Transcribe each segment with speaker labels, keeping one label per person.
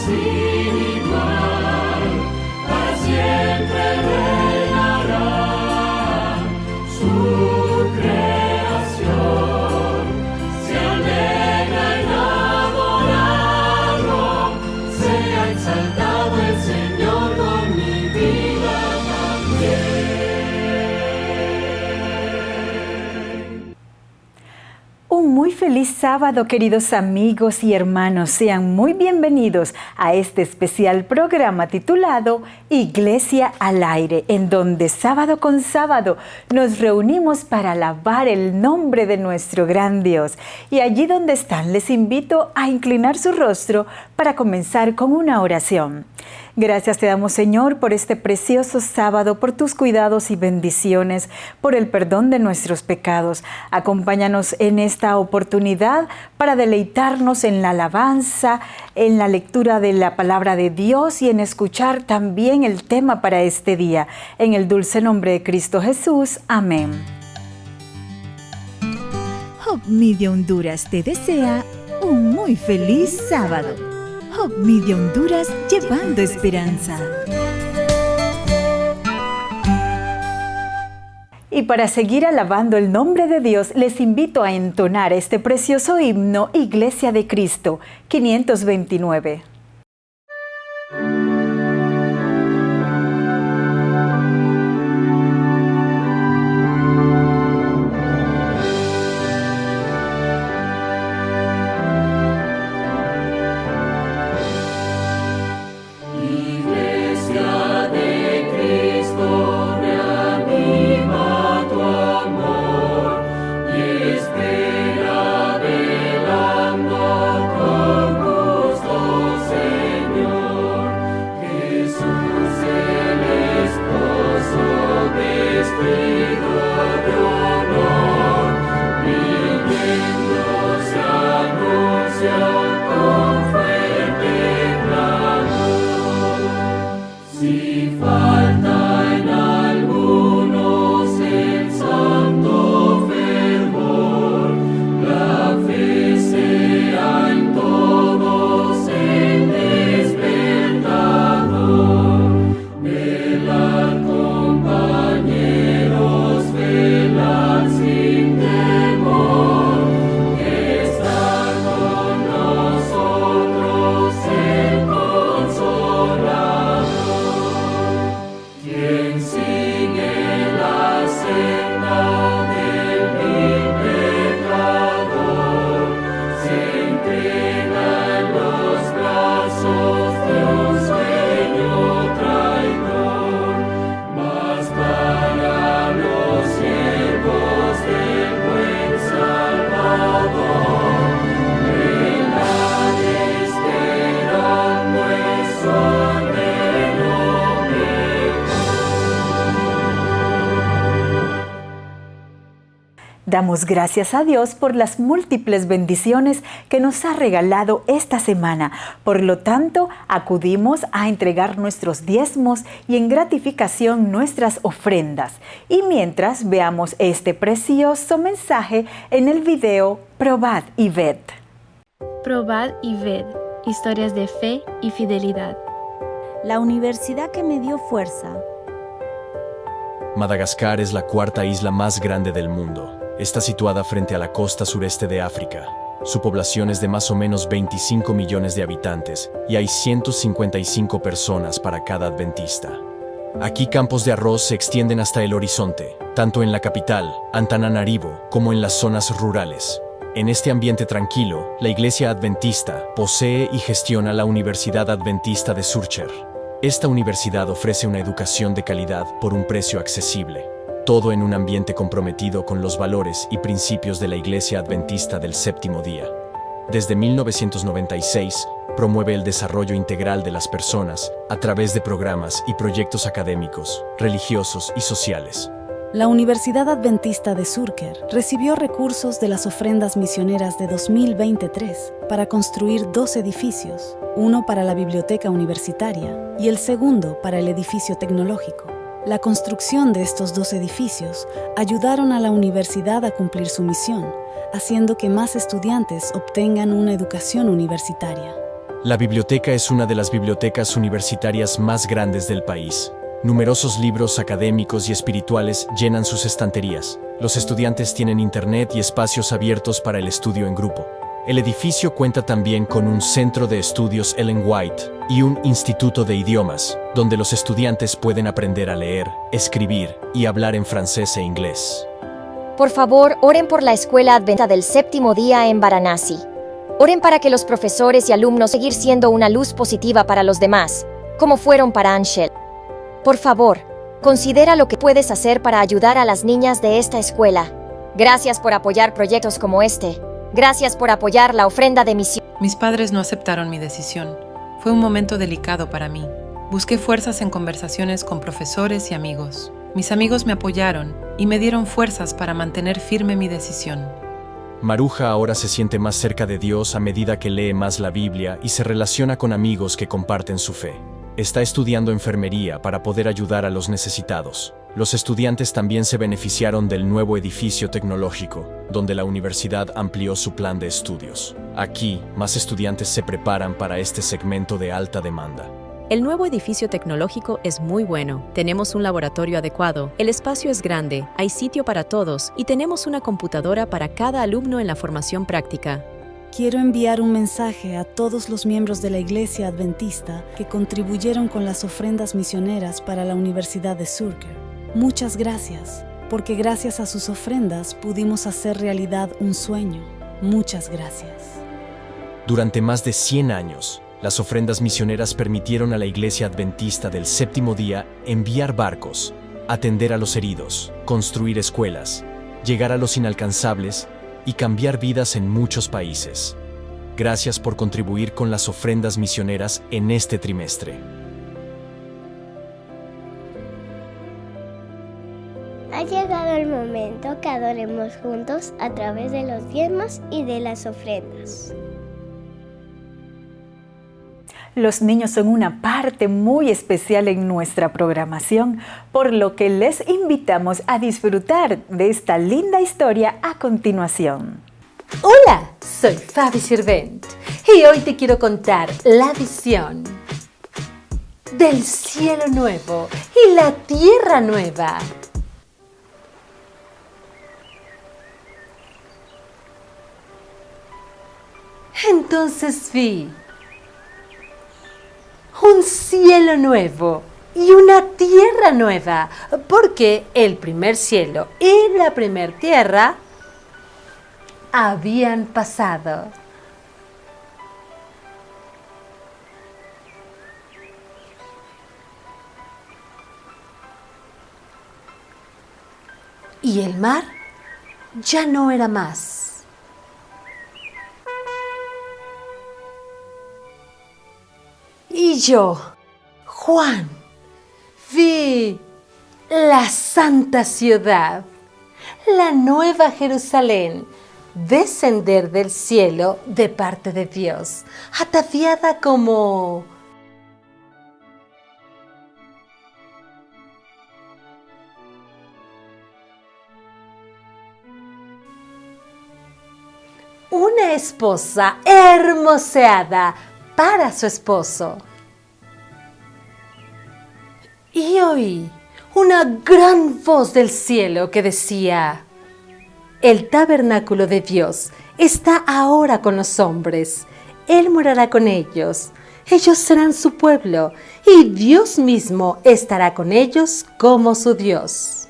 Speaker 1: sin igual, para siempre reinará su creación. Se alegra en adorarlo, sea exaltado el Señor con mi vida también.
Speaker 2: Un muy feliz sábado, queridos amigos y hermanos. Sean muy bienvenidos a este especial programa titulado Iglesia al Aire, en donde sábado con sábado nos reunimos para alabar el nombre de nuestro gran Dios. Y allí donde están, les invito a inclinar su rostro para comenzar con una oración. Gracias te damos, Señor, por este precioso sábado, por tus cuidados y bendiciones, por el perdón de nuestros pecados. Acompáñanos en esta oportunidad para deleitarnos en la alabanza, en la lectura de la palabra de Dios y en escuchar también el tema para este día. En el dulce nombre de Cristo Jesús. Amén.
Speaker 3: Hope Media Honduras te desea un muy feliz sábado. Hope Media Honduras, llevando esperanza.
Speaker 2: Y para seguir alabando el nombre de Dios, les invito a entonar este precioso himno Iglesia de Cristo, 529. Damos gracias a Dios por las múltiples bendiciones que nos ha regalado esta semana. Por lo tanto, acudimos a entregar nuestros diezmos y en gratificación nuestras ofrendas. Y mientras veamos este precioso mensaje en el video Probad y Ved.
Speaker 4: Probad y ved, historias de fe y fidelidad.
Speaker 5: La universidad que me dio fuerza.
Speaker 6: Madagascar es la cuarta isla más grande del mundo. Está situada frente a la costa sureste de África. Su población es de más o menos 25 millones de habitantes y hay 155 personas para cada adventista. Aquí campos de arroz se extienden hasta el horizonte, tanto en la capital, Antananarivo, como en las zonas rurales. En este ambiente tranquilo, la Iglesia Adventista posee y gestiona la Universidad Adventista de Surcher. Esta universidad ofrece una educación de calidad por un precio accesible. Todo en un ambiente comprometido con los valores y principios de la Iglesia Adventista del Séptimo Día. Desde 1996, promueve el desarrollo integral de las personas a través de programas y proyectos académicos, religiosos y sociales.
Speaker 7: La Universidad Adventista de Surcher recibió recursos de las ofrendas misioneras de 2023 para construir 2 edificios, uno para la biblioteca universitaria y el segundo para el edificio tecnológico. La construcción de estos 2 edificios ayudaron a la universidad a cumplir su misión, haciendo que más estudiantes obtengan una educación universitaria.
Speaker 6: La biblioteca es una de las bibliotecas universitarias más grandes del país. Numerosos libros académicos y espirituales llenan sus estanterías. Los estudiantes tienen internet y espacios abiertos para el estudio en grupo. El edificio cuenta también con un centro de estudios Ellen White y un instituto de idiomas, donde los estudiantes pueden aprender a leer, escribir y hablar en francés e inglés.
Speaker 8: Por favor, oren por la Escuela Adventista del Séptimo Día en Varanasi. Oren para que los profesores y alumnos seguir siendo una luz positiva para los demás, como fueron para Anshel. Por favor, considera lo que puedes hacer para ayudar a las niñas de esta escuela. Gracias por apoyar proyectos como este. Gracias por apoyar la ofrenda de misión.
Speaker 9: Mis padres no aceptaron mi decisión. Fue un momento delicado para mí. Busqué fuerzas en conversaciones con profesores y amigos. Mis amigos me apoyaron y me dieron fuerzas para mantener firme mi decisión.
Speaker 6: Maruja ahora se siente más cerca de Dios a medida que lee más la Biblia y se relaciona con amigos que comparten su fe. Está estudiando enfermería para poder ayudar a los necesitados. Los estudiantes también se beneficiaron del nuevo edificio tecnológico, donde la universidad amplió su plan de estudios. Aquí, más estudiantes se preparan para este segmento de alta demanda.
Speaker 10: El nuevo edificio tecnológico es muy bueno. Tenemos un laboratorio adecuado, el espacio es grande, hay sitio para todos y tenemos una computadora para cada alumno en la formación práctica.
Speaker 7: Quiero enviar un mensaje a todos los miembros de la Iglesia Adventista que contribuyeron con las ofrendas misioneras para la Universidad de Surker. Muchas gracias, porque gracias a sus ofrendas pudimos hacer realidad un sueño. Muchas gracias.
Speaker 6: Durante más de 100 años, las ofrendas misioneras permitieron a la Iglesia Adventista del Séptimo Día enviar barcos, atender a los heridos, construir escuelas, llegar a los inalcanzables y cambiar vidas en muchos países. Gracias por contribuir con las ofrendas misioneras en este trimestre.
Speaker 11: Ha llegado el momento que adoremos juntos a través de los diezmos y de las ofrendas.
Speaker 2: Los niños son una parte muy especial en nuestra programación, por lo que les invitamos a disfrutar de esta linda historia a continuación.
Speaker 12: Hola, soy Fabi Sirvent y hoy te quiero contar la visión del cielo nuevo y la tierra nueva. Entonces vi un cielo nuevo y una tierra nueva, porque el primer cielo y la primer tierra habían pasado. Y el mar ya no era más. Y yo, Juan, vi la santa ciudad, la nueva Jerusalén, descender del cielo de parte de Dios, ataviada como una esposa hermoseada para su esposo. Y oí una gran voz del cielo que decía: el tabernáculo de Dios está ahora con los hombres. Él morará con ellos. Ellos serán su pueblo y Dios mismo estará con ellos como su Dios.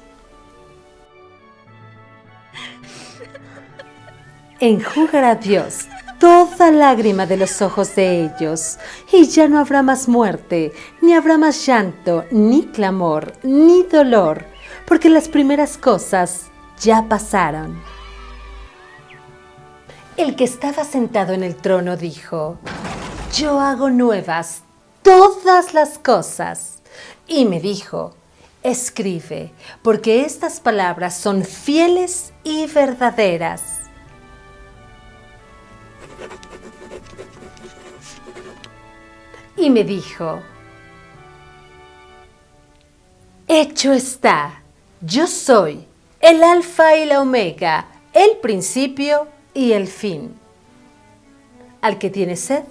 Speaker 12: Enjugará Dios toda lágrima de los ojos de ellos, y ya no habrá más muerte, ni habrá más llanto, ni clamor, ni dolor, porque las primeras cosas ya pasaron. El que estaba sentado en el trono dijo: yo hago nuevas todas las cosas. Y me dijo: escribe, porque estas palabras son fieles y verdaderas. Y me dijo: hecho está, yo soy el Alfa y la Omega, el principio y el fin. Al que tiene sed,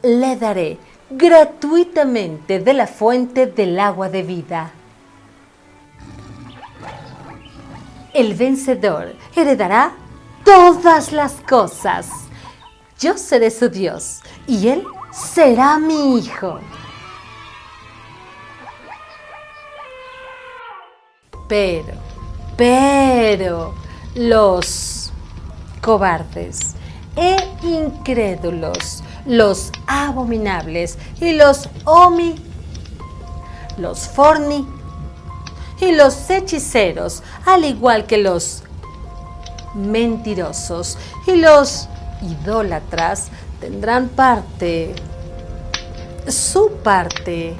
Speaker 12: le daré gratuitamente de la fuente del agua de vida. El vencedor heredará todas las cosas. Yo seré su Dios y él será mi hijo. Pero, los cobardes e incrédulos, los abominables y los forni y los hechiceros, al igual que los mentirosos y los idólatras, tendrán su parte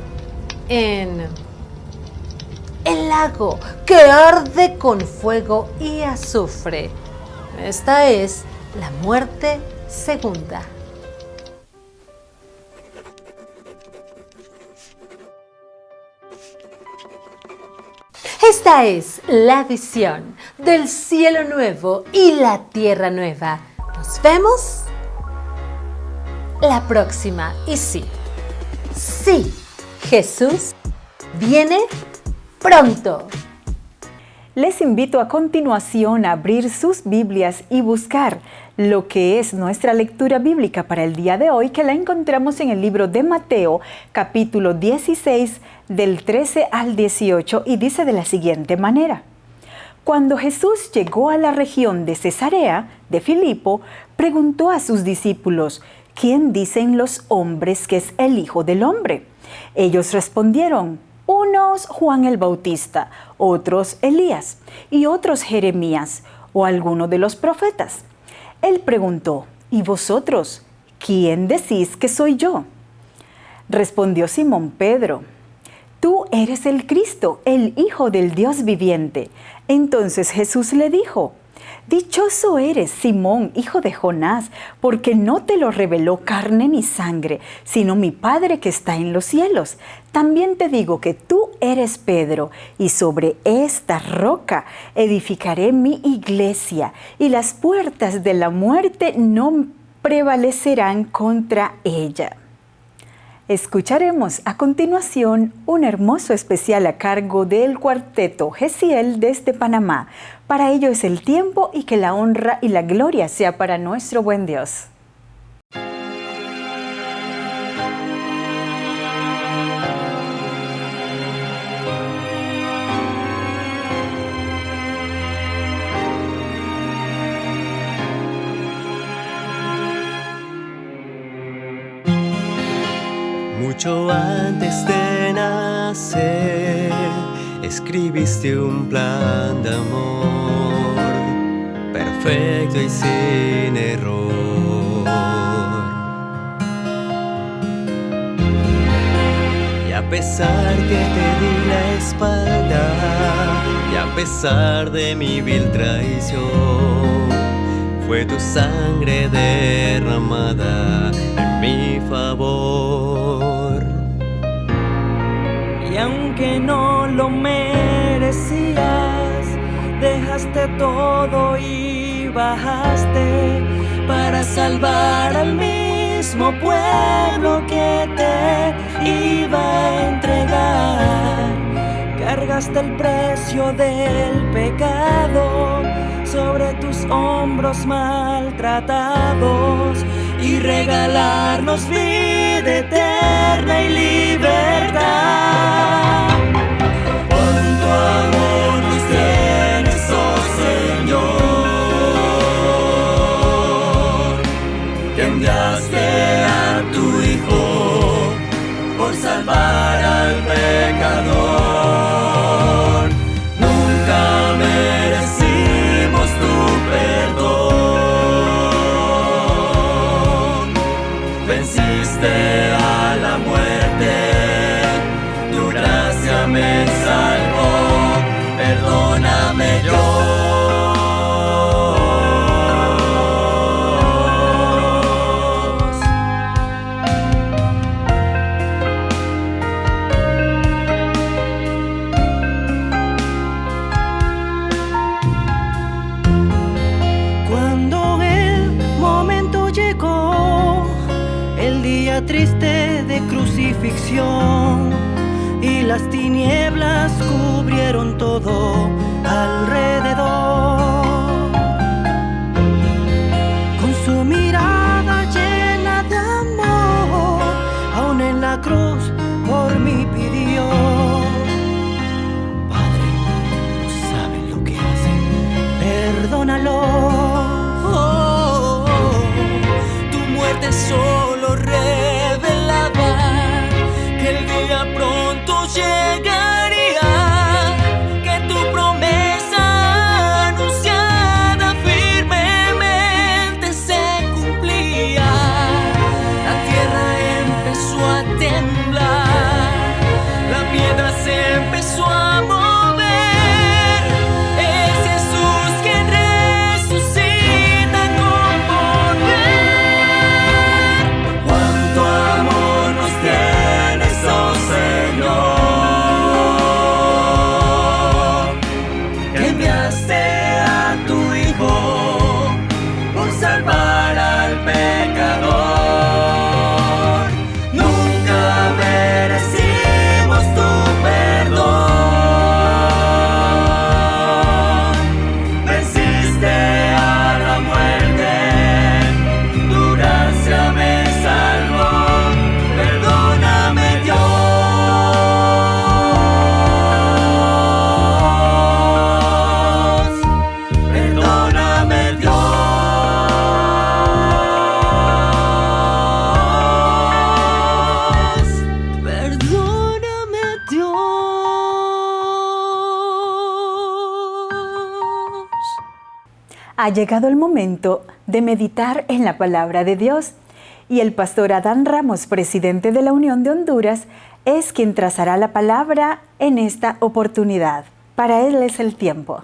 Speaker 12: en el lago que arde con fuego y azufre. Esta es la muerte segunda. Esta es la visión del cielo nuevo y la tierra nueva. Nos vemos la próxima. Y sí, Jesús viene pronto.
Speaker 2: Les invito a continuación a abrir sus Biblias y buscar lo que es nuestra lectura bíblica para el día de hoy, que la encontramos en el libro de Mateo, capítulo 16, del 13 al 18, y dice de la siguiente manera. Cuando Jesús llegó a la región de Cesarea de Filipo, preguntó a sus discípulos, ¿quién dicen los hombres que es el Hijo del Hombre? Ellos respondieron, unos Juan el Bautista, otros Elías y otros Jeremías o alguno de los profetas. Él preguntó, ¿y vosotros? ¿Quién decís que soy yo? Respondió Simón Pedro, tú eres el Cristo, el Hijo del Dios viviente. Entonces Jesús le dijo, dichoso eres, Simón, hijo de Jonás, porque no te lo reveló carne ni sangre, sino mi Padre que está en los cielos. También te digo que tú eres Pedro, y sobre esta roca edificaré mi iglesia, y las puertas de la muerte no prevalecerán contra ella. Escucharemos a continuación un hermoso especial a cargo del cuarteto Gesiel desde Panamá. Para ello es el tiempo, y que la honra y la gloria sea para nuestro buen Dios.
Speaker 13: Mucho antes de nacer, escribiste un plan de amor, perfecto y sin error. Y a pesar que te di la espalda, y a pesar de mi vil traición, fue tu sangre derramada en mi favor.
Speaker 14: Y aunque no lo merecías, dejaste todo y bajaste para salvar al mismo pueblo que te iba a entregar. Cargaste el precio del pecado sobre tus hombros maltratados y regalarnos vida eterna y libertad. Cuánto amor nos tienes, oh Señor, que enviaste a tu Hijo por salvar al pecador. Nunca merecimos tu perdón. Venciste a la muerte, tu gracia me salvó. Perdóname Dios.
Speaker 15: de crucifixión y las tinieblas cubrieron todo alrededor. Con su mirada llena de amor, aún en la cruz por mí pidió. Padre, no saben lo que hacen, perdónalo.
Speaker 14: Tu muerte solo revelaba que el día pronto llegaría, que tu promesa anunciada firmemente se cumplía. La tierra empezó a temblar, la piedra se empezó a mover. Es Jesús quien resucita con poder. Cuánto amor nos tienes, oh Señor, que enviaste a tu Hijo por salvar al pecador. Nunca merecimos tu perdón. Venciste a la muerte, tu gracia me salvó. Perdóname, Dios. Perdóname, Dios. Perdóname, Dios.
Speaker 2: Ha llegado el momento de meditar en la palabra de Dios y el pastor Adán Ramos, presidente de la Unión de Honduras, es quien trazará la palabra en esta oportunidad. Para él es el tiempo.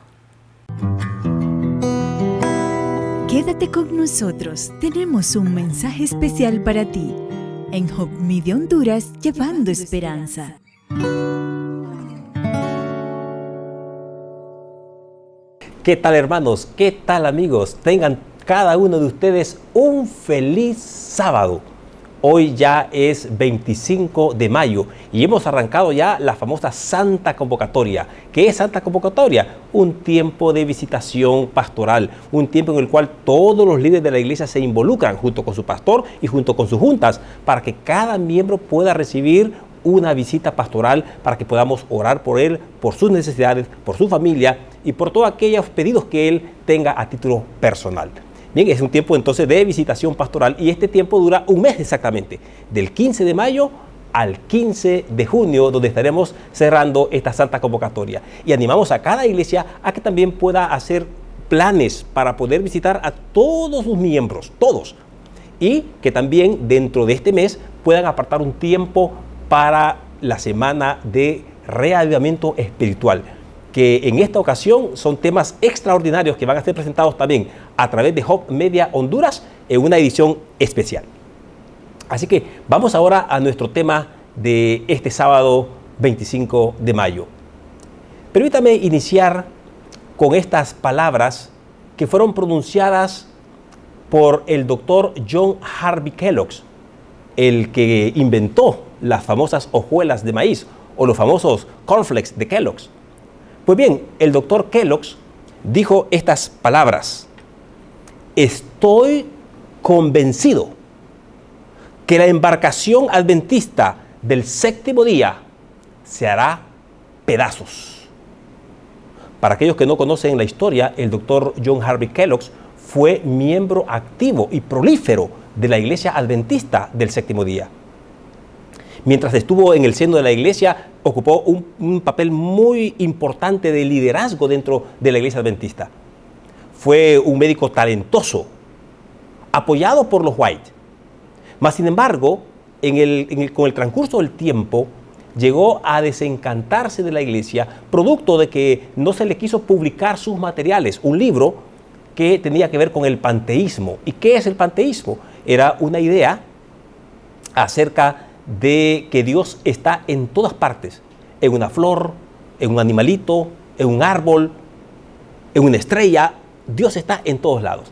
Speaker 3: Quédate con nosotros, tenemos un mensaje especial para ti. En Hope Media Honduras, llevando esperanza.
Speaker 16: ¿Qué tal, hermanos? ¿Qué tal, amigos? Tengan cada uno de ustedes un feliz sábado. Hoy ya es 25 de mayo y hemos arrancado ya la famosa Santa Convocatoria. ¿Qué es Santa Convocatoria? Un tiempo de visitación pastoral, un tiempo en el cual todos los líderes de la iglesia se involucran junto con su pastor y junto con sus juntas para que cada miembro pueda recibir una visita pastoral, para que podamos orar por él, por sus necesidades, por su familia y por todos aquellos pedidos que él tenga a título personal. Bien, es un tiempo entonces de visitación pastoral y este tiempo dura un mes exactamente, del 15 de mayo al 15 de junio, donde estaremos cerrando esta Santa Convocatoria. Y animamos a cada iglesia a que también pueda hacer planes para poder visitar a todos sus miembros, todos. Y que también dentro de este mes puedan apartar un tiempo para la semana de reavivamiento espiritual, que en esta ocasión son temas extraordinarios que van a ser presentados también a través de Hope Media Honduras en una edición especial. Así que vamos ahora a nuestro tema de este sábado 25 de mayo. Permítame iniciar con estas palabras que fueron pronunciadas por el doctor John Harvey Kellogg, el que inventó las famosas hojuelas de maíz o los famosos cornflakes de Kellogg's. Pues bien, el doctor Kellogg dijo estas palabras: estoy convencido que la embarcación adventista del séptimo día se hará pedazos. Para aquellos que no conocen la historia, el doctor John Harvey Kellogg fue miembro activo y prolífero de la iglesia adventista del séptimo día. Mientras estuvo en el seno de la iglesia, ocupó un papel muy importante de liderazgo dentro de la iglesia adventista. Fue un médico talentoso, apoyado por los White. Mas, sin embargo, con el transcurso del tiempo, llegó a desencantarse de la iglesia, producto de que no se le quiso publicar sus materiales, un libro que tenía que ver con el panteísmo. ¿Y qué es el panteísmo? Era una idea acerca de que Dios está en todas partes, en una flor, en un animalito, en un árbol, en una estrella. Dios está en todos lados.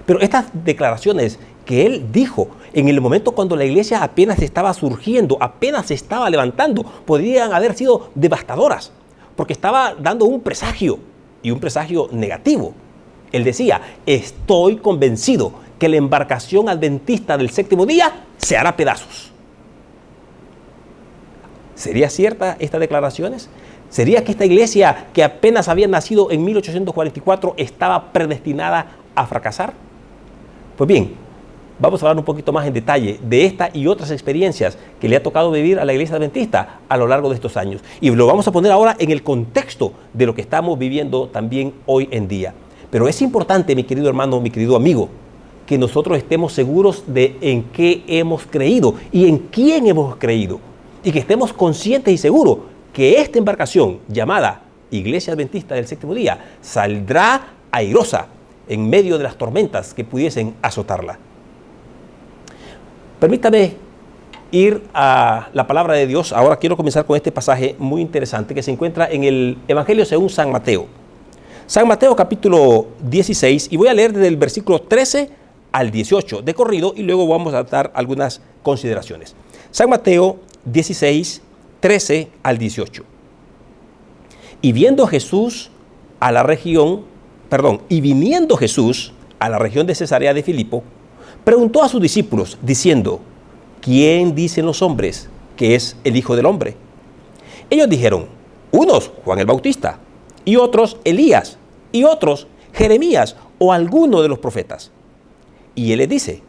Speaker 16: Pero estas declaraciones que él dijo en el momento cuando la iglesia apenas estaba surgiendo, apenas se estaba levantando, podrían haber sido devastadoras, porque estaba dando un presagio, y un presagio negativo. Él decía, estoy convencido que la embarcación adventista del séptimo día se hará pedazos. ¿Sería cierta estas declaraciones? ¿Sería que esta iglesia, que apenas había nacido en 1844, estaba predestinada a fracasar? Pues bien, vamos a hablar un poquito más en detalle de esta y otras experiencias que le ha tocado vivir a la iglesia adventista a lo largo de estos años. Y lo vamos a poner ahora en el contexto de lo que estamos viviendo también hoy en día. Pero es importante, mi querido hermano, mi querido amigo, que nosotros estemos seguros de en qué hemos creído y en quién hemos creído. Y que estemos conscientes y seguros que esta embarcación llamada Iglesia Adventista del Séptimo Día saldrá airosa en medio de las tormentas que pudiesen azotarla. Permítame ir a la palabra de Dios. Ahora quiero comenzar con este pasaje muy interesante que se encuentra en el Evangelio según San Mateo. San Mateo capítulo 16, y voy a leer desde el versículo 13 al 18 de corrido y luego vamos a dar algunas consideraciones. San Mateo 16, 13 al 18. Y viniendo Jesús a la región de Cesarea de Filipo, preguntó a sus discípulos, diciendo, ¿quién dicen los hombres que es el Hijo del Hombre? Ellos dijeron, unos Juan el Bautista, y otros Elías, y otros Jeremías o alguno de los profetas. Y él les dice,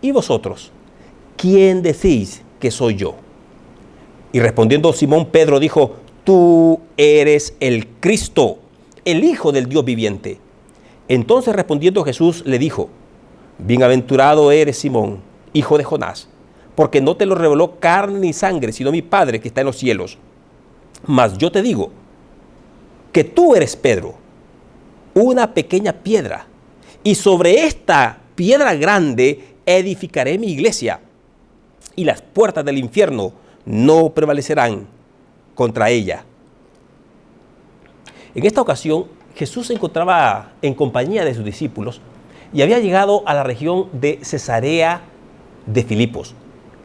Speaker 16: ¿y vosotros? ¿Quién decís que soy yo? Y respondiendo Simón Pedro dijo, tú eres el Cristo, el Hijo del Dios viviente. Entonces respondiendo Jesús le dijo, bienaventurado eres Simón, hijo de Jonás, porque no te lo reveló carne ni sangre, sino mi Padre que está en los cielos. Mas yo te digo que tú eres Pedro, una pequeña piedra, y sobre esta piedra grande edificaré mi iglesia, y las puertas del infierno no prevalecerán contra ella. En esta ocasión, Jesús se encontraba en compañía de sus discípulos y había llegado a la región de Cesarea de Filipos.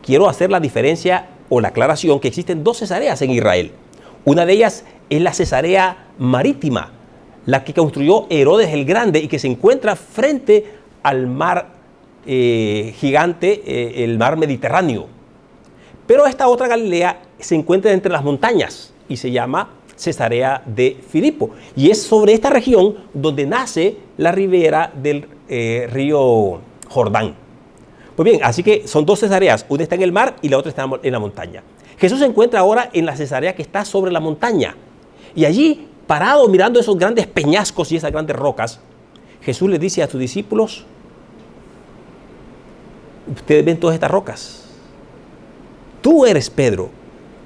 Speaker 16: Quiero hacer la diferencia o la aclaración que existen dos Cesareas en Israel. Una de ellas es la Cesarea marítima, la que construyó Herodes el Grande y que se encuentra frente al mar gigante, el mar Mediterráneo. Pero esta otra Galilea se encuentra entre las montañas y se llama Cesarea de Filipo. Y es sobre esta región donde nace la ribera del río Jordán. Pues bien, así que son dos Cesareas, una está en el mar y la otra está en la montaña. Jesús se encuentra ahora en la Cesarea que está sobre la montaña. Y allí, parado mirando esos grandes peñascos y esas grandes rocas, Jesús le dice a sus discípulos, ustedes ven todas estas rocas. Tú eres Pedro,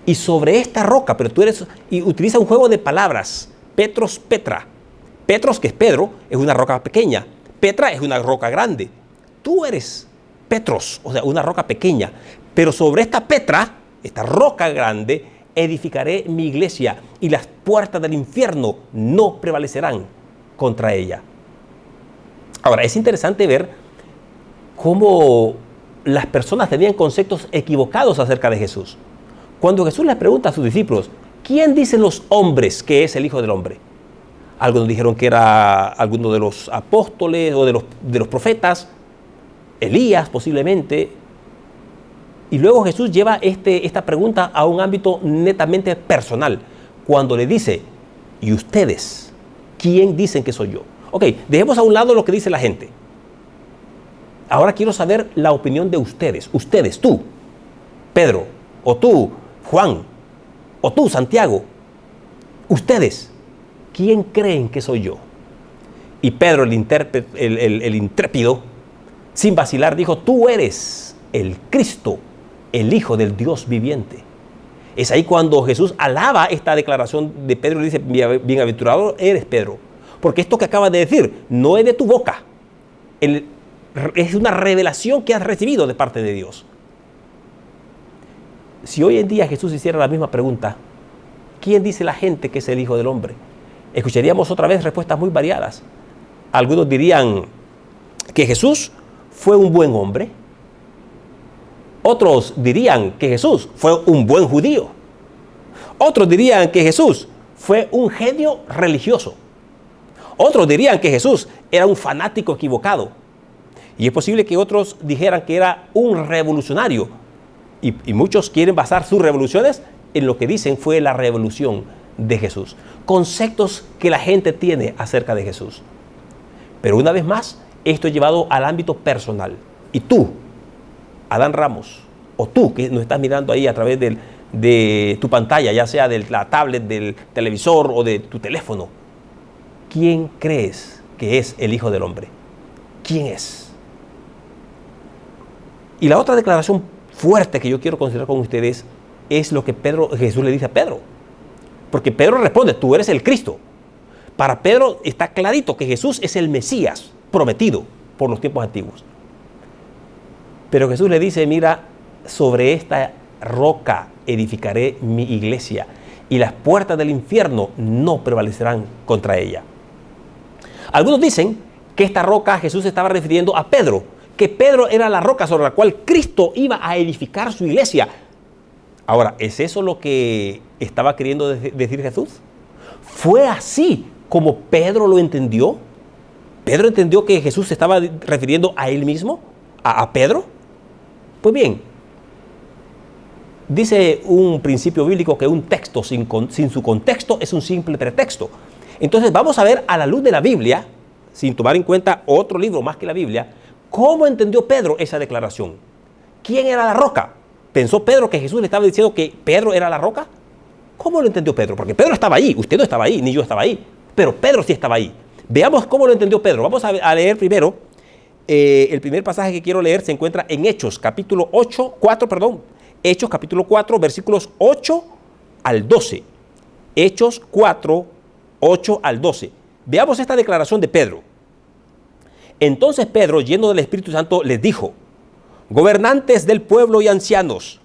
Speaker 16: y sobre esta roca, pero tú eres, y utiliza un juego de palabras, Petros, Petra. Petros, que es Pedro, es una roca pequeña. Petra es una roca grande. Tú eres Petros, o sea, una roca pequeña. Pero sobre esta Petra, esta roca grande, edificaré mi iglesia, y las puertas del infierno no prevalecerán contra ella. Ahora, es interesante ver cómo las personas tenían conceptos equivocados acerca de Jesús. Cuando Jesús les pregunta a sus discípulos, ¿quién dicen los hombres que es el Hijo del Hombre? Algunos dijeron que era alguno de los apóstoles o de los profetas, Elías posiblemente. Y luego Jesús lleva esta pregunta a un ámbito netamente personal, cuando le dice, ¿y ustedes? ¿Quién dicen que soy yo? Ok, dejemos a un lado lo que dice la gente. Ahora quiero saber la opinión de ustedes. Ustedes, tú, Pedro, o tú, Juan, o tú, Santiago. Ustedes, ¿quién creen que soy yo? Y Pedro, el intrépido, sin vacilar, dijo, tú eres el Cristo, el Hijo del Dios viviente. Es ahí cuando Jesús alaba esta declaración de Pedro y dice, bienaventurado eres Pedro. Porque esto que acabas de decir no es de tu boca. Es una revelación que has recibido de parte de Dios. Si hoy en día Jesús hiciera la misma pregunta, ¿quién dice la gente que es el Hijo del Hombre? Escucharíamos otra vez respuestas muy variadas. Algunos dirían que Jesús fue un buen hombre, Otros dirían que Jesús fue un buen judío. Otros dirían que Jesús fue un genio religioso. Otros dirían que Jesús era un fanático equivocado. Y es posible que otros dijeran que era un revolucionario. Y muchos quieren basar sus revoluciones en lo que dicen fue la revolución de Jesús. Conceptos que la gente tiene acerca de Jesús. Pero una vez más, esto es llevado al ámbito personal. Y tú, Adán Ramos, o tú que nos estás mirando ahí a través de tu pantalla, ya sea de la tablet, del televisor o de tu teléfono, ¿quién crees que es el Hijo del Hombre? ¿Quién es? Y la otra declaración fuerte que yo quiero considerar con ustedes es lo que Jesús le dice a Pedro. Porque Pedro responde, tú eres el Cristo. Para Pedro está clarito que Jesús es el Mesías prometido por los tiempos antiguos. Pero Jesús le dice, mira, sobre esta roca edificaré mi iglesia y las puertas del infierno no prevalecerán contra ella. Algunos dicen que esta roca Jesús estaba refiriendo a Pedro, que Pedro era la roca sobre la cual Cristo iba a edificar su iglesia. Ahora, ¿es eso lo que estaba queriendo decir Jesús? ¿Fue así como Pedro lo entendió? ¿Pedro entendió que Jesús se estaba refiriendo a él mismo? ¿A Pedro? Pues bien, dice un principio bíblico que un texto sin su contexto es un simple pretexto. Entonces vamos a ver a la luz de la Biblia, sin tomar en cuenta otro libro más que la Biblia, ¿cómo entendió Pedro esa declaración? ¿Quién era la roca? ¿Pensó Pedro que Jesús le estaba diciendo que Pedro era la roca? ¿Cómo lo entendió Pedro? Porque Pedro estaba ahí, usted no estaba ahí, ni yo estaba ahí, pero Pedro sí estaba ahí. Veamos cómo lo entendió Pedro. Vamos a leer primero, el primer pasaje que quiero leer se encuentra en Hechos, capítulo 4, Hechos, capítulo 4, versículos 8 al 12. Hechos 4, 8 al 12. Veamos esta declaración de Pedro. Entonces Pedro, lleno del Espíritu Santo, les dijo, gobernantes del pueblo y ancianos,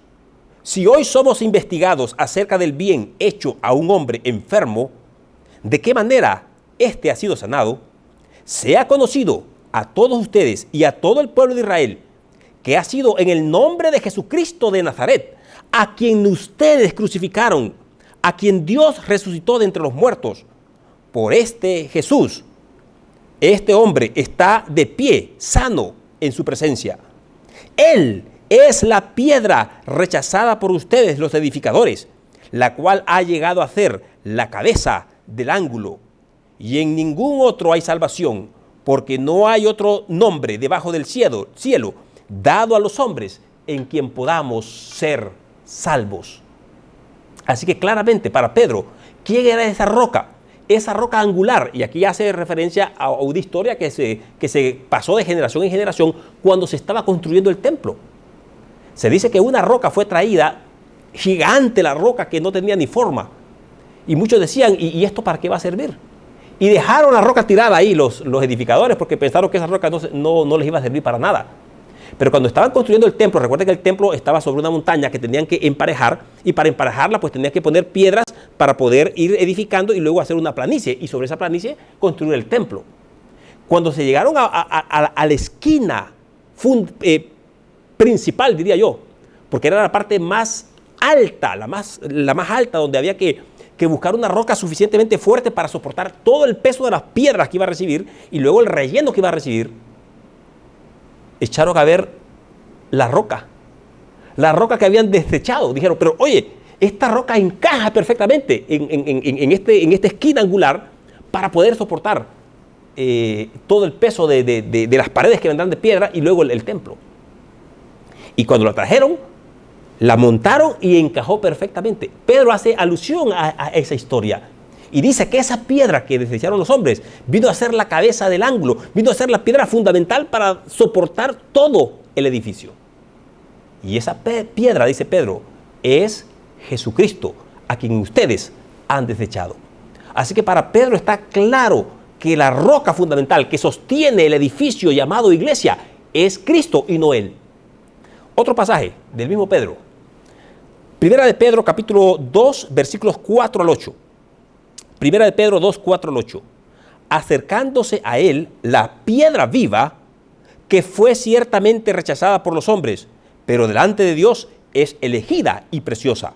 Speaker 16: si hoy somos investigados acerca del bien hecho a un hombre enfermo, ¿de qué manera éste ha sido sanado? Sea conocido a todos ustedes y a todo el pueblo de Israel que ha sido en el nombre de Jesucristo de Nazaret, a quien ustedes crucificaron, a quien Dios resucitó de entre los muertos. Por este Jesús, este hombre está de pie, sano en su presencia. Él es la piedra rechazada por ustedes, los edificadores, la cual ha llegado a ser la cabeza del ángulo. Y en ningún otro hay salvación, porque no hay otro nombre debajo del cielo dado a los hombres en quien podamos ser salvos. Así que claramente para Pedro, ¿quién era esa roca? Esa roca angular, y aquí hace referencia a una historia que se pasó de generación en generación cuando se estaba construyendo el templo. Se dice que una roca fue traída, gigante la roca que no tenía ni forma. Y muchos decían, ¿y esto para qué va a servir? Y dejaron la roca tirada ahí los edificadores porque pensaron que esa roca no les iba a servir para nada. Pero cuando estaban construyendo el templo, recuerden que el templo estaba sobre una montaña que tenían que emparejar, y para emparejarla pues tenían que poner piedras para poder ir edificando y luego hacer una planicie, y sobre esa planicie construir el templo. Cuando se llegaron a la esquina principal, diría yo, porque era la parte más alta, la más alta, donde había que buscar una roca suficientemente fuerte para soportar todo el peso de las piedras que iba a recibir y luego el relleno que iba a recibir, echaron a ver la roca que habían desechado. Dijeron, pero oye, esta roca encaja perfectamente en esta esquina angular para poder soportar todo el peso de las paredes que vendrán de piedra y luego el templo. Y cuando la trajeron, la montaron y encajó perfectamente. Pedro hace alusión a esa historia y dice que esa piedra que desecharon los hombres vino a ser la cabeza del ángulo, vino a ser la piedra fundamental para soportar todo el edificio. Y esa piedra, dice Pedro, es Jesucristo, a quien ustedes han desechado. Así que para Pedro está claro que la roca fundamental que sostiene el edificio llamado iglesia es Cristo y no él. Otro pasaje del mismo Pedro. Primera de Pedro, capítulo 2, versículos 4 al 8. Primera de Pedro 2, 4 al 8. Acercándose a él la piedra viva, que fue ciertamente rechazada por los hombres, pero delante de Dios es elegida y preciosa.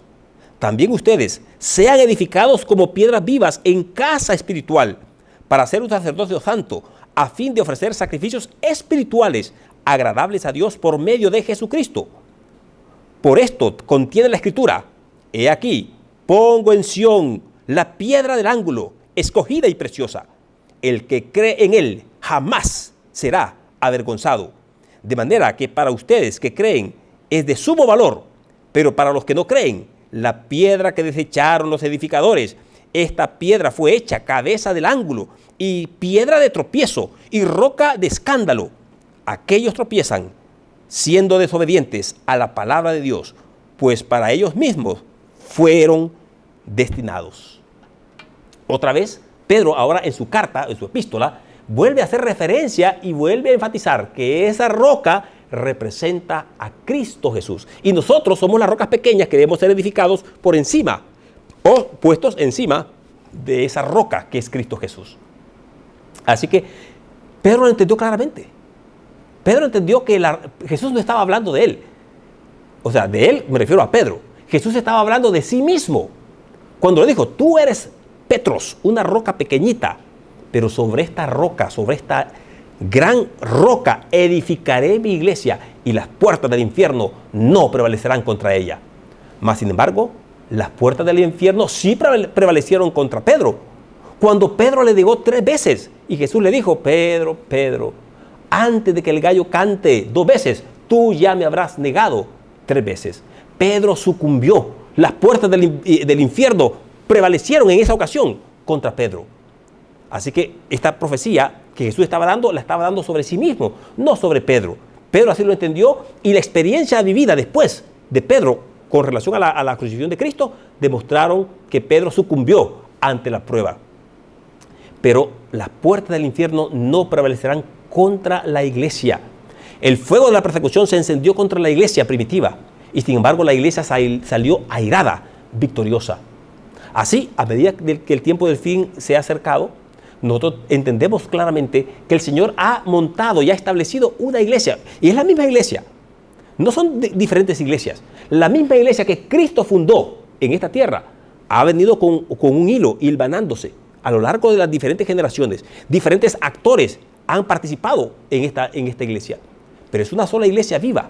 Speaker 16: También ustedes sean edificados como piedras vivas en casa espiritual, para ser un sacerdocio santo, a fin de ofrecer sacrificios espirituales agradables a Dios por medio de Jesucristo. Por esto contiene la Escritura: he aquí, pongo en Sión la piedra del ángulo, escogida y preciosa. El que cree en él jamás será avergonzado. De manera que para ustedes que creen es de sumo valor, pero para los que no creen, la piedra que desecharon los edificadores, esta piedra fue hecha cabeza del ángulo y piedra de tropiezo y roca de escándalo. Aquellos tropiezan siendo desobedientes a la palabra de Dios, pues para ellos mismos fueron destinados. Otra vez, Pedro ahora en su carta, en su epístola, vuelve a hacer referencia y vuelve a enfatizar que esa roca representa a Cristo Jesús. Y nosotros somos las rocas pequeñas que debemos ser edificados por encima o puestos encima de esa roca que es Cristo Jesús. Así que Pedro lo entendió claramente. Pedro entendió que Jesús no estaba hablando de él. O sea, de él me refiero a Pedro. Jesús estaba hablando de sí mismo. Cuando le dijo: tú eres Petros, una roca pequeñita, pero sobre esta roca, sobre esta gran roca, edificaré mi iglesia y las puertas del infierno no prevalecerán contra ella. Mas, sin embargo, las puertas del infierno sí prevalecieron contra Pedro. Cuando Pedro le negó 3 veces y Jesús le dijo: Pedro, Pedro, antes de que el gallo cante 2 veces, tú ya me habrás negado 3 veces. Pedro sucumbió. Las puertas del infierno prevalecieron en esa ocasión contra Pedro. Así que esta profecía que Jesús estaba dando, la estaba dando sobre sí mismo, no sobre Pedro. Pedro así lo entendió, y la experiencia vivida después de Pedro con relación a la crucifixión de Cristo demostraron que Pedro sucumbió ante la prueba. Pero las puertas del infierno no prevalecerán contra la iglesia. El fuego de la persecución se encendió contra la iglesia primitiva, y sin embargo la iglesia salió airada, victoriosa. Así, a medida que el tiempo del fin se ha acercado, nosotros entendemos claramente que el Señor ha montado y ha establecido una iglesia, y es la misma iglesia. No son diferentes iglesias. La misma iglesia que Cristo fundó en esta tierra ha venido con un hilo hilvanándose a lo largo de las diferentes generaciones. Diferentes actores han participado en esta iglesia, pero es una sola iglesia viva.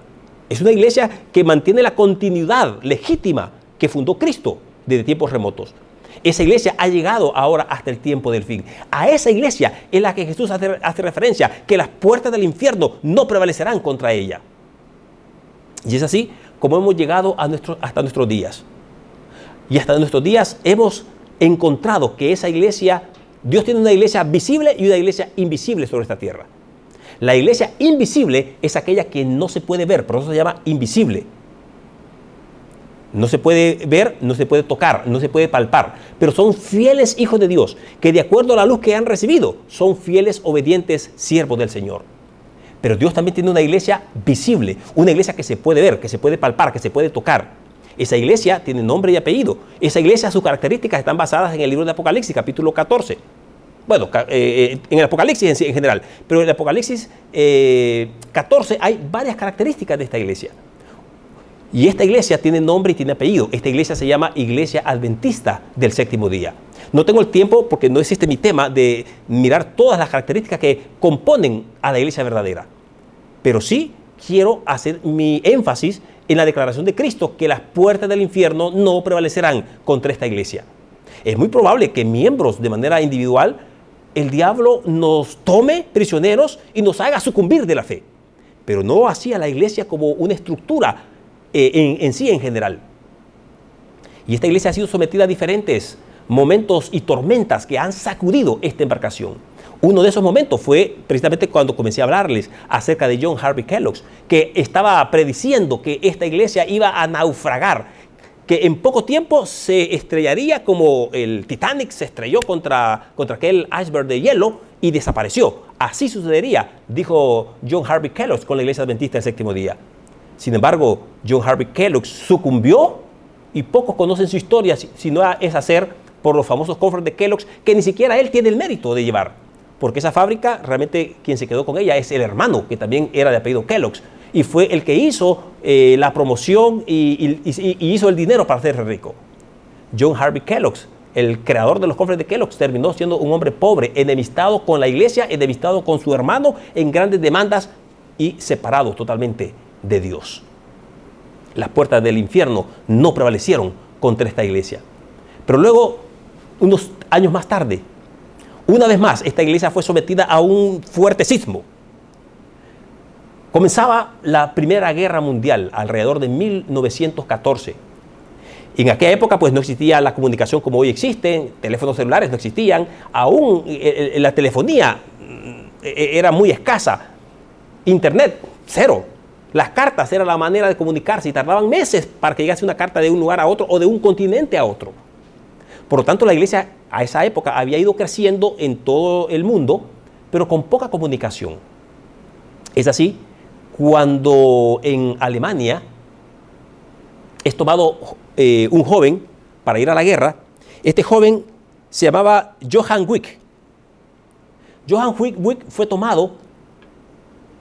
Speaker 16: Es una iglesia que mantiene la continuidad legítima que fundó Cristo desde tiempos remotos. Esa iglesia ha llegado ahora hasta el tiempo del fin. A esa iglesia es la que Jesús hace referencia, que las puertas del infierno no prevalecerán contra ella. Y es así como hemos llegado hasta nuestros días. Y hasta nuestros días hemos encontrado que esa iglesia, Dios tiene una iglesia visible y una iglesia invisible sobre esta tierra. La iglesia invisible es aquella que no se puede ver, por eso se llama invisible. No se puede ver, no se puede tocar, no se puede palpar, pero son fieles hijos de Dios, que de acuerdo a la luz que han recibido, son fieles, obedientes siervos del Señor. Pero Dios también tiene una iglesia visible, una iglesia que se puede ver, que se puede palpar, que se puede tocar. Esa iglesia tiene nombre y apellido. Esa iglesia, sus características están basadas en el libro de Apocalipsis, capítulo 14. Bueno, en el Apocalipsis en general, pero en el Apocalipsis 14 hay varias características de esta iglesia. Y esta iglesia tiene nombre y tiene apellido. Esta iglesia se llama Iglesia Adventista del Séptimo Día. No tengo el tiempo, porque no existe mi tema, de mirar todas las características que componen a la iglesia verdadera. Pero sí quiero hacer mi énfasis en la declaración de Cristo, que las puertas del infierno no prevalecerán contra esta iglesia. Es muy probable que miembros de manera individual, el diablo nos tome prisioneros y nos haga sucumbir de la fe. Pero no así a la iglesia como una estructura en sí en general. Y esta iglesia ha sido sometida a diferentes momentos y tormentas que han sacudido esta embarcación. Uno de esos momentos fue precisamente cuando comencé a hablarles acerca de John Harvey Kellogg, que estaba prediciendo que esta iglesia iba a naufragar, que en poco tiempo se estrellaría como el Titanic se estrelló contra aquel iceberg de hielo y desapareció. Así sucedería, dijo John Harvey Kellogg con la Iglesia Adventista del Séptimo Día. Sin embargo, John Harvey Kellogg sucumbió, y pocos conocen su historia, si no es hacer por los famosos cofres de Kellogg, que ni siquiera él tiene el mérito de llevar, porque esa fábrica, realmente quien se quedó con ella es el hermano, que también era de apellido Kellogg, y fue el que hizo la promoción y hizo el dinero para hacerse rico. John Harvey Kellogg, el creador de los cofres de Kellogg, terminó siendo un hombre pobre, enemistado con la iglesia, enemistado con su hermano, en grandes demandas y separado totalmente de Dios. Las puertas del infierno no prevalecieron contra esta iglesia. Pero luego, unos años más tarde, una vez más, esta iglesia fue sometida a un fuerte sismo. Comenzaba la Primera Guerra Mundial, alrededor de 1914. En aquella época pues no existía la comunicación como hoy existe, teléfonos celulares no existían, aún la telefonía era muy escasa, internet cero, las cartas era la manera de comunicarse y tardaban meses para que llegase una carta de un lugar a otro o de un continente a otro. Por lo tanto, la iglesia a esa época había ido creciendo en todo el mundo, pero con poca comunicación. Es así cuando en Alemania es tomado un joven para ir a la guerra. Este joven se llamaba Johann Wick. Johann Wick fue tomado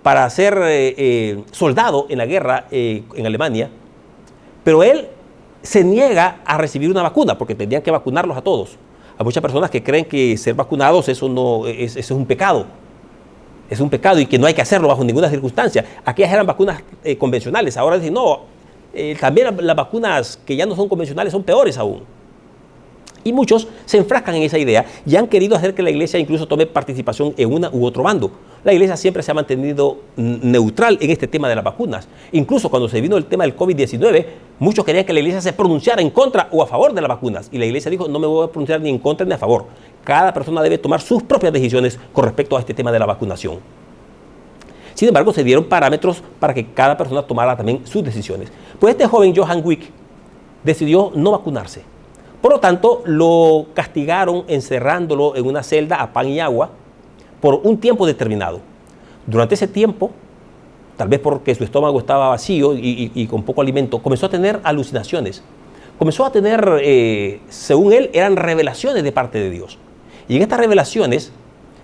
Speaker 16: para ser soldado en la guerra en Alemania, pero él se niega a recibir una vacuna porque tenían que vacunarlos a todos. Hay muchas personas que creen que ser vacunados eso es un pecado. Es un pecado y que no hay que hacerlo bajo ninguna circunstancia. Aquellas eran vacunas convencionales. Ahora dicen, no, también las vacunas que ya no son convencionales son peores aún. Y muchos se enfrascan en esa idea y han querido hacer que la iglesia incluso tome participación en una u otro bando. La iglesia siempre se ha mantenido neutral en este tema de las vacunas. Incluso cuando se vino el tema del COVID-19, muchos querían que la iglesia se pronunciara en contra o a favor de las vacunas. Y la iglesia dijo, no me voy a pronunciar ni en contra ni a favor. Cada persona debe tomar sus propias decisiones con respecto a este tema de la vacunación. Sin embargo, se dieron parámetros para que cada persona tomara también sus decisiones. Pues este joven Johann Wick decidió no vacunarse. Por lo tanto, lo castigaron encerrándolo en una celda a pan y agua por un tiempo determinado. Durante ese tiempo, tal vez porque su estómago estaba vacío y con poco alimento, comenzó a tener alucinaciones. Comenzó a tener, según él, eran revelaciones de parte de Dios. Y en estas revelaciones,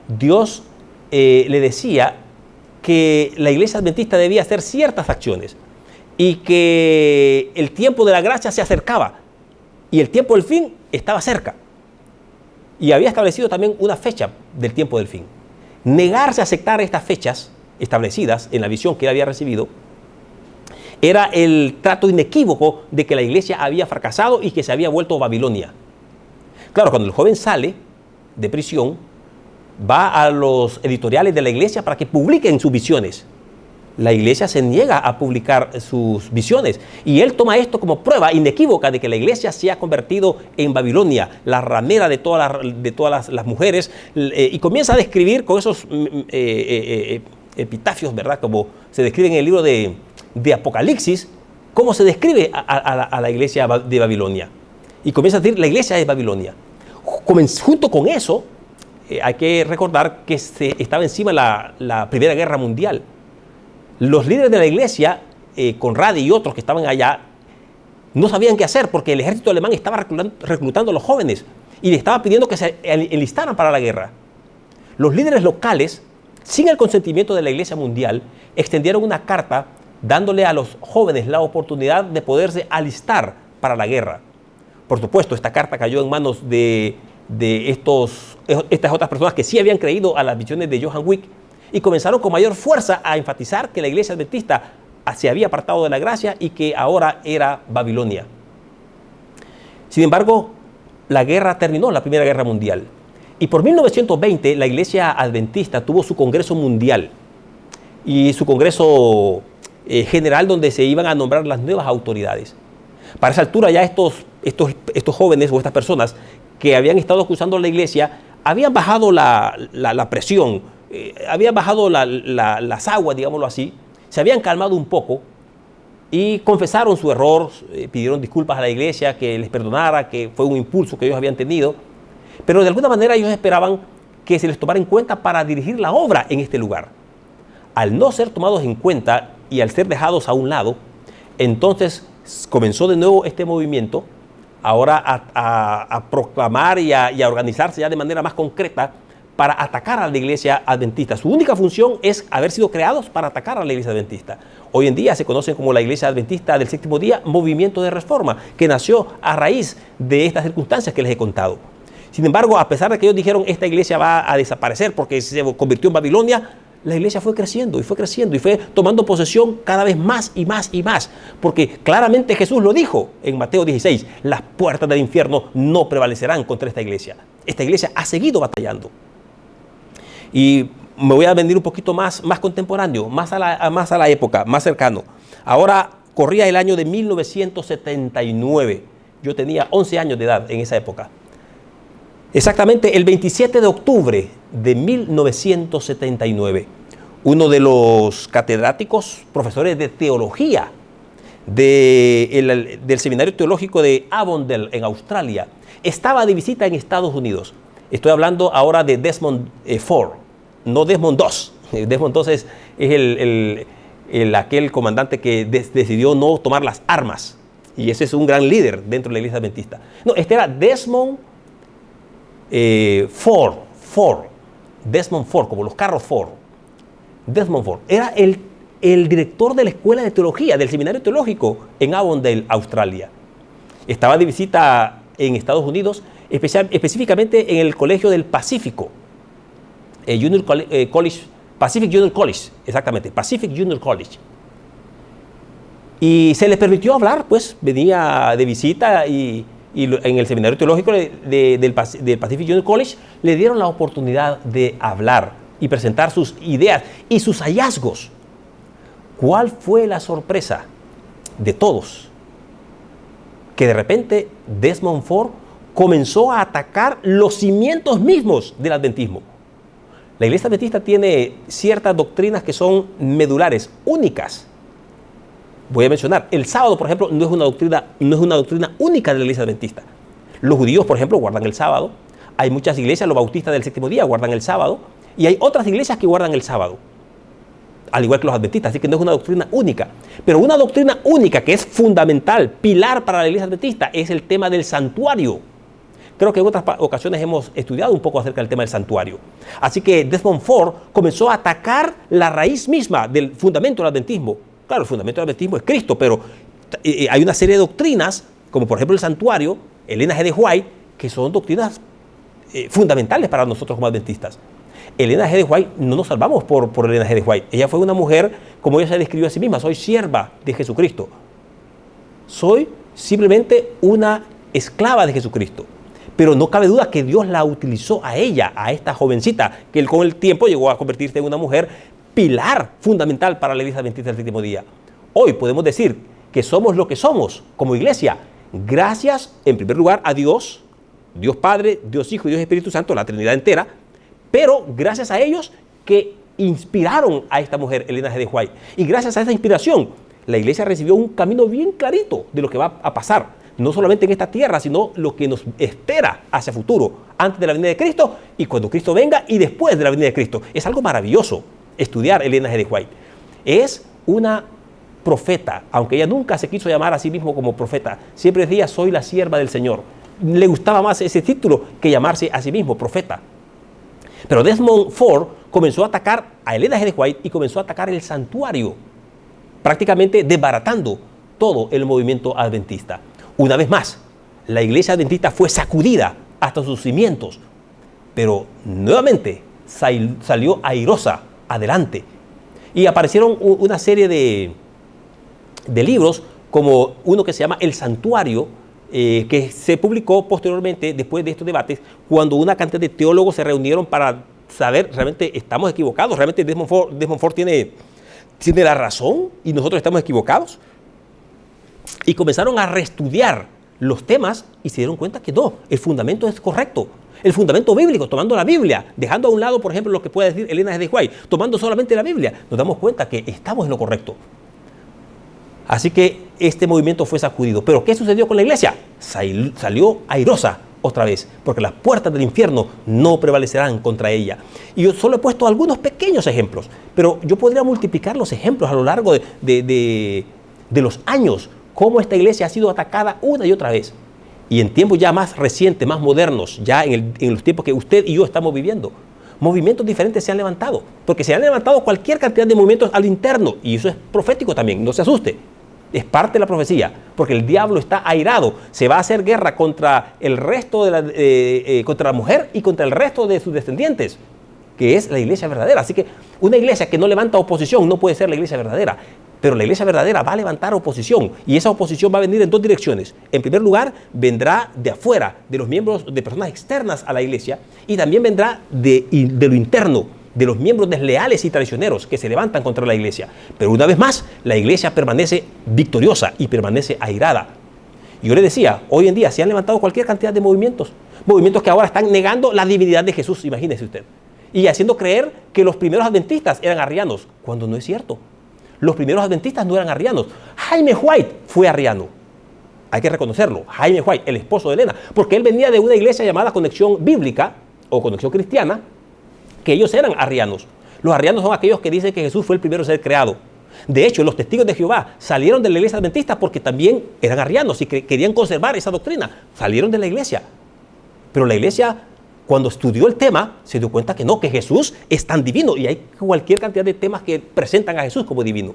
Speaker 16: Dios le decía que la iglesia adventista debía hacer ciertas acciones y que el tiempo de la gracia se acercaba y el tiempo del fin estaba cerca. Y había establecido también una fecha del tiempo del fin. Negarse a aceptar estas fechas establecidas en la visión que él había recibido era el trato inequívoco de que la iglesia había fracasado y que se había vuelto Babilonia. Claro, cuando el joven sale de prisión, va a los editoriales de la iglesia para que publiquen sus visiones. La iglesia se niega a publicar sus visiones y él toma esto como prueba inequívoca de que la iglesia se ha convertido en Babilonia, la ramera de todas las mujeres, y comienza a describir con esos epitafios, ¿verdad? Como se describe en el libro de Apocalipsis, cómo se describe a la iglesia de Babilonia. Y comienza a decir, la iglesia es Babilonia. Junto con eso, hay que recordar que estaba encima la Primera Guerra Mundial. Los líderes de la iglesia, Conrad y otros que estaban allá, no sabían qué hacer porque el ejército alemán estaba reclutando a los jóvenes y le estaba pidiendo que se enlistaran para la guerra. Los líderes locales, sin el consentimiento de la iglesia mundial, extendieron una carta dándole a los jóvenes la oportunidad de poderse alistar para la guerra. Por supuesto, esta carta cayó en manos de estas otras personas que sí habían creído a las visiones de Johann Wick y comenzaron con mayor fuerza a enfatizar que la iglesia adventista se había apartado de la gracia y que ahora era Babilonia. Sin embargo, la guerra terminó, la Primera Guerra Mundial. Y por 1920 la iglesia adventista tuvo su congreso mundial y su congreso general donde se iban a nombrar las nuevas autoridades. Para esa altura ya estos jóvenes o estas personas que habían estado acusando a la iglesia habían bajado la presión, habían bajado las aguas, digámoslo así, se habían calmado un poco y confesaron su error, pidieron disculpas a la iglesia, que les perdonara, que fue un impulso que ellos habían tenido, pero de alguna manera ellos esperaban que se les tomara en cuenta para dirigir la obra en este lugar. Al no ser tomados en cuenta y al ser dejados a un lado, entonces comenzó de nuevo este movimiento ahora a proclamar y a organizarse ya de manera más concreta para atacar a la iglesia adventista. Su única función es haber sido creados para atacar a la iglesia adventista. Hoy en día se conocen como la iglesia adventista del séptimo día, movimiento de reforma, que nació a raíz de estas circunstancias que les he contado. Sin embargo, a pesar de que ellos dijeron esta iglesia va a desaparecer porque se convirtió en Babilonia, la iglesia fue creciendo y fue tomando posesión cada vez más y más y más, porque claramente Jesús lo dijo en Mateo 16, las puertas del infierno no prevalecerán contra esta iglesia. Esta iglesia ha seguido batallando. Y me voy a venir un poquito más contemporáneo, más a la época, más cercano. Ahora corría el año de 1979. Yo tenía 11 años de edad en esa época. Exactamente el 27 de octubre de 1979, uno de los catedráticos, profesores de teología del Seminario Teológico de Avondale en Australia, estaba de visita en Estados Unidos. Estoy hablando ahora de Desmond Ford, no Desmond II. Desmond II es aquel comandante que decidió no tomar las armas, y ese es un gran líder dentro de la iglesia adventista. No, este era Desmond Desmond Ford, como los carros Ford. Desmond Ford era el director de la escuela de teología del seminario teológico en Avondale, Australia. Estaba de visita en Estados Unidos, específicamente en el colegio del Pacífico, Pacific Junior College, exactamente, Pacific Junior College. Y se les permitió hablar, pues venía de visita y en el seminario teológico del Pacific Junior College le dieron la oportunidad de hablar y presentar sus ideas y sus hallazgos. ¿Cuál fue la sorpresa de todos? Que de repente Desmond Ford comenzó a atacar los cimientos mismos del adventismo. La iglesia adventista tiene ciertas doctrinas que son medulares, únicas. Voy a mencionar, el sábado, por ejemplo, no es una doctrina única de la iglesia adventista. Los judíos, por ejemplo, guardan el sábado. Hay muchas iglesias, los bautistas del séptimo día guardan el sábado. Y hay otras iglesias que guardan el sábado, al igual que los adventistas. Así que no es una doctrina única. Pero una doctrina única que es fundamental, pilar para la iglesia adventista, es el tema del santuario. Creo que en otras ocasiones hemos estudiado un poco acerca del tema del santuario. Así que Desmond Ford comenzó a atacar la raíz misma del fundamento del adventismo. Claro, el fundamento del adventismo es Cristo, pero hay una serie de doctrinas, como por ejemplo el santuario, Elena G. de White, que son doctrinas fundamentales para nosotros como adventistas. Elena G. de White, no nos salvamos por Elena G. de White. Ella fue una mujer, como ella se describió a sí misma, soy sierva de Jesucristo. Soy simplemente una esclava de Jesucristo. Pero no cabe duda que Dios la utilizó a ella, a esta jovencita, que con el tiempo llegó a convertirse en una mujer pilar fundamental para la iglesia adventista del séptimo día. Hoy podemos decir que somos lo que somos como iglesia, gracias en primer lugar a Dios, Dios Padre, Dios Hijo y Dios Espíritu Santo, la Trinidad entera, pero gracias a ellos que inspiraron a esta mujer, Elena G. de White. Y gracias a esa inspiración, la iglesia recibió un camino bien clarito de lo que va a pasar, no solamente en esta tierra, sino lo que nos espera hacia futuro, antes de la venida de Cristo y cuando Cristo venga y después de la venida de Cristo. Es algo maravilloso estudiar Elena G. de White. Es una profeta, aunque ella nunca se quiso llamar a sí misma como profeta, siempre decía, soy la sierva del Señor. Le gustaba más ese título que llamarse a sí mismo profeta. Pero Desmond Ford comenzó a atacar a Elena G. de White y comenzó a atacar el santuario, prácticamente desbaratando todo el movimiento adventista. Una vez más, la iglesia adventista fue sacudida hasta sus cimientos, pero nuevamente salió airosa adelante. Y aparecieron una serie de libros, como uno que se llama El Santuario, que se publicó posteriormente, después de estos debates, cuando una cantidad de teólogos se reunieron para saber, realmente estamos equivocados, realmente Desmond Ford tiene la razón y nosotros estamos equivocados. Y comenzaron a reestudiar los temas y se dieron cuenta que no, el fundamento es correcto. El fundamento bíblico, tomando la Biblia, dejando a un lado, por ejemplo, lo que puede decir Elena G. de White, tomando solamente la Biblia, nos damos cuenta que estamos en lo correcto. Así que este movimiento fue sacudido. ¿Pero qué sucedió con la iglesia? Salió airosa otra vez, porque las puertas del infierno no prevalecerán contra ella. Y yo solo he puesto algunos pequeños ejemplos, pero yo podría multiplicar los ejemplos a lo largo de los años, cómo esta iglesia ha sido atacada una y otra vez. Y en tiempos ya más recientes, más modernos, ya en los tiempos que usted y yo estamos viviendo, movimientos diferentes se han levantado, porque se han levantado cualquier cantidad de movimientos al interno, y eso es profético también, no se asuste. Es parte de la profecía, porque el diablo está airado. Se va a hacer guerra contra el resto contra la mujer y contra el resto de sus descendientes, que es la iglesia verdadera. Así que una iglesia que no levanta oposición no puede ser la iglesia verdadera. Pero la iglesia verdadera va a levantar oposición, y esa oposición va a venir en dos direcciones. En primer lugar, vendrá de afuera, de los miembros, de personas externas a la iglesia, y también vendrá de lo interno, de los miembros desleales y traicioneros que se levantan contra la iglesia. Pero una vez más, la iglesia permanece victoriosa y permanece airada. Y yo le decía, hoy en día se han levantado cualquier cantidad de movimientos que ahora están negando la divinidad de Jesús, imagínese usted, y haciendo creer que los primeros adventistas eran arrianos, cuando no es cierto. Los primeros adventistas no eran arrianos. Jaime White fue arriano. Hay que reconocerlo. Jaime White, el esposo de Elena, porque él venía de una iglesia llamada Conexión Bíblica o Conexión Cristiana, que ellos eran arrianos. Los arrianos son aquellos que dicen que Jesús fue el primero a ser creado. De hecho, los testigos de Jehová salieron de la iglesia adventista porque también eran arrianos y querían conservar esa doctrina. Salieron de la iglesia. Pero la iglesia, cuando estudió el tema, se dio cuenta que no, que Jesús es tan divino, y hay cualquier cantidad de temas que presentan a Jesús como divino.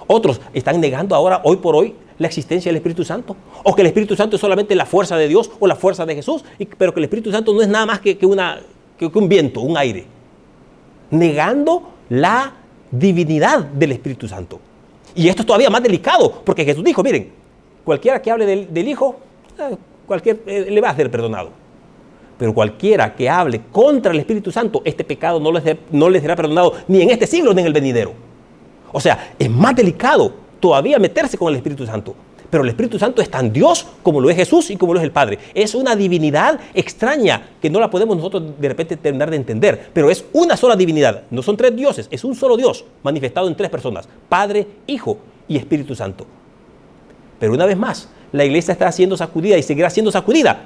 Speaker 16: Otros están negando ahora, hoy por hoy, la existencia del Espíritu Santo, o que el Espíritu Santo es solamente la fuerza de Dios o la fuerza de Jesús, pero que el Espíritu Santo no es nada más que un viento, un aire, negando la divinidad del Espíritu Santo. Y esto es todavía más delicado, porque Jesús dijo, miren, cualquiera que hable del Hijo, le va a ser perdonado. Pero cualquiera que hable contra el Espíritu Santo, este pecado no les será perdonado ni en este siglo ni en el venidero. O sea, es más delicado todavía meterse con el Espíritu Santo. Pero el Espíritu Santo es tan Dios como lo es Jesús y como lo es el Padre. Es una divinidad extraña que no la podemos nosotros de repente terminar de entender. Pero es una sola divinidad. No son tres dioses, es un solo Dios manifestado en tres personas: Padre, Hijo y Espíritu Santo. Pero una vez más, la iglesia está siendo sacudida y seguirá siendo sacudida,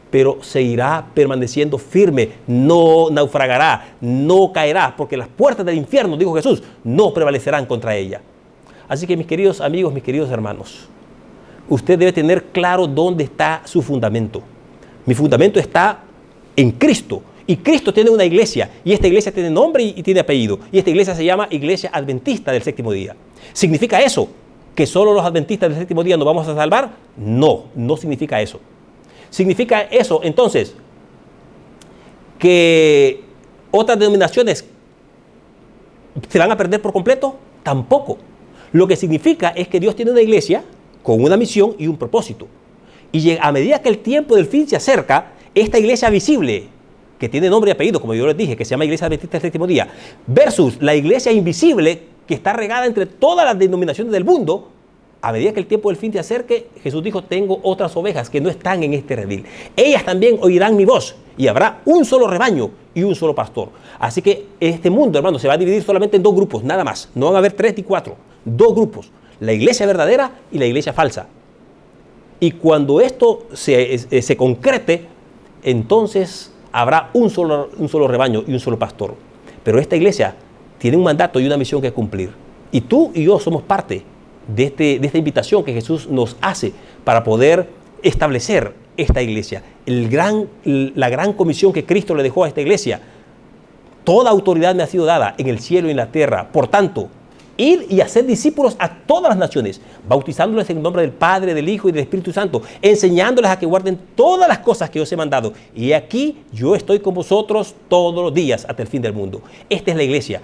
Speaker 16: pero se irá permaneciendo firme, no naufragará, no caerá, porque las puertas del infierno, dijo Jesús, no prevalecerán contra ella. Así que mis queridos amigos, mis queridos hermanos, usted debe tener claro dónde está su fundamento. Mi fundamento está en Cristo, y Cristo tiene una iglesia, y esta iglesia tiene nombre y tiene apellido, y esta iglesia se llama Iglesia Adventista del Séptimo Día. ¿Significa eso que solo los adventistas del Séptimo Día nos vamos a salvar? No, no significa eso. ¿Significa eso entonces que otras denominaciones se van a perder por completo? Tampoco. Lo que significa es que Dios tiene una iglesia con una misión y un propósito. Y a medida que el tiempo del fin se acerca, esta iglesia visible, que tiene nombre y apellido, como yo les dije, que se llama Iglesia Adventista del Séptimo Día, versus la iglesia invisible, que está regada entre todas las denominaciones del mundo, a medida que el tiempo del fin se acerque, Jesús dijo, tengo otras ovejas que no están en este redil. Ellas también oirán mi voz, y habrá un solo rebaño y un solo pastor. Así que este mundo, hermano, se va a dividir solamente en dos grupos, nada más. No van a haber 3 ni 4, 2 grupos. La iglesia verdadera y la iglesia falsa. Y cuando esto se concrete, entonces habrá un solo rebaño y un solo pastor. Pero esta iglesia tiene un mandato y una misión que cumplir. Y tú y yo somos parte de esta invitación que Jesús nos hace para poder establecer esta iglesia. La gran comisión que Cristo le dejó a esta iglesia. Toda autoridad me ha sido dada en el cielo y en la tierra. Por tanto, ir y hacer discípulos a todas las naciones, bautizándoles en el nombre del Padre, del Hijo y del Espíritu Santo, enseñándoles a que guarden todas las cosas que os he mandado. Y aquí yo estoy con vosotros todos los días hasta el fin del mundo. Esta es la iglesia.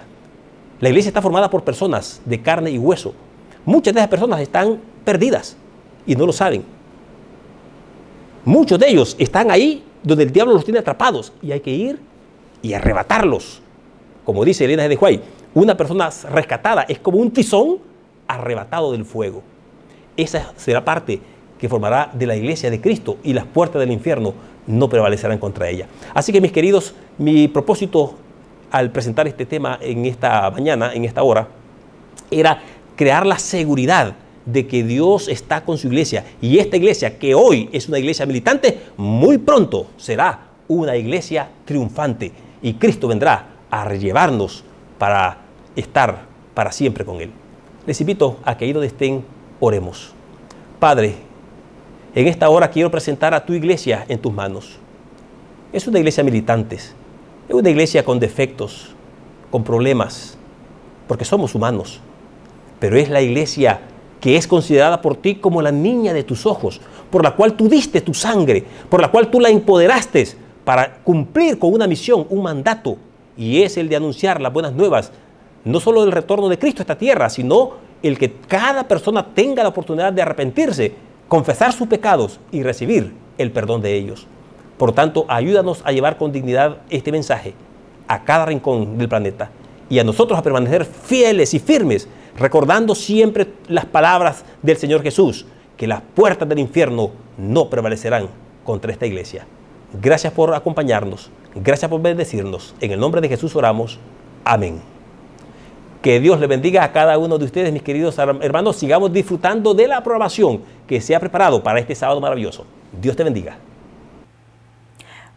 Speaker 16: La iglesia está formada por personas de carne y hueso. Muchas de esas personas están perdidas y no lo saben. Muchos de ellos están ahí donde el diablo los tiene atrapados y hay que ir y arrebatarlos. Como dice Elena de White, una persona rescatada es como un tizón arrebatado del fuego. Esa será parte que formará de la iglesia de Cristo, y las puertas del infierno no prevalecerán contra ella. Así que, mis queridos, mi propósito al presentar este tema en esta mañana, en esta hora, era crear la seguridad de que Dios está con su iglesia, y esta iglesia, que hoy es una iglesia militante, muy pronto será una iglesia triunfante, y Cristo vendrá a llevarnos para estar para siempre con Él. Les invito a que ahí donde estén, oremos. Padre, en esta hora quiero presentar a tu iglesia en tus manos. Es una iglesia militante, Es una iglesia con defectos, con problemas, porque somos humanos. Pero es la iglesia que es considerada por ti como la niña de tus ojos, por la cual tú diste tu sangre, por la cual tú la empoderaste para cumplir con una misión, un mandato, y es el de anunciar las buenas nuevas, no solo del retorno de Cristo a esta tierra, sino el que cada persona tenga la oportunidad de arrepentirse, confesar sus pecados y recibir el perdón de ellos. Por tanto, ayúdanos a llevar con dignidad este mensaje a cada rincón del planeta y a nosotros a permanecer fieles y firmes, recordando siempre las palabras del Señor Jesús, que las puertas del infierno no prevalecerán contra esta iglesia. Gracias por acompañarnos, gracias por bendecirnos. En el nombre de Jesús oramos. Amén. Que Dios le bendiga a cada uno de ustedes, mis queridos hermanos. Sigamos disfrutando de la programación que se ha preparado para este sábado maravilloso. Dios te bendiga.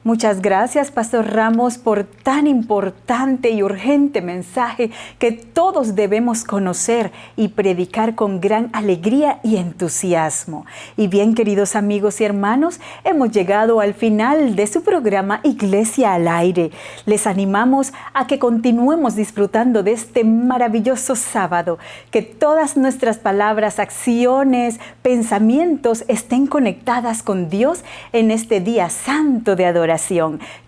Speaker 2: Muchas gracias, Pastor Ramos, por tan importante y urgente mensaje que todos debemos conocer y predicar con gran alegría y entusiasmo. Y bien, queridos amigos y hermanos, hemos llegado al final de su programa Iglesia al Aire. Les animamos a que continuemos disfrutando de este maravilloso sábado, que todas nuestras palabras, acciones, pensamientos estén conectadas con Dios en este día santo de adoración.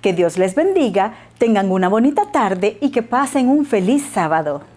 Speaker 2: Que Dios les bendiga, tengan una bonita tarde y que pasen un feliz sábado.